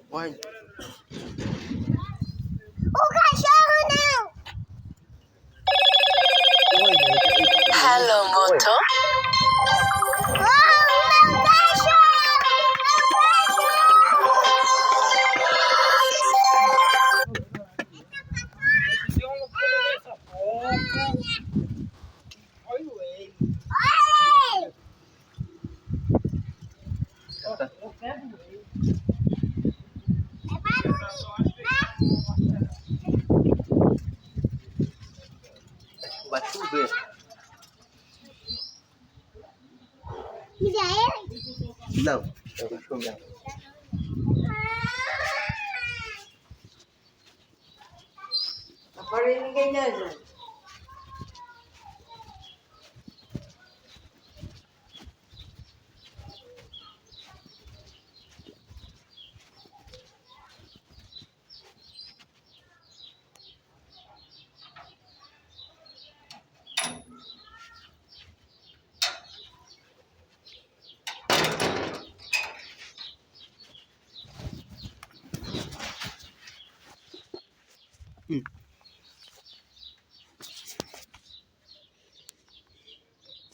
Uai. O cachorro não! Hello, moto. Oh, meu cachorro! Vai chover. Me dá ele? Não, eu vou chover. Agora ninguém nada.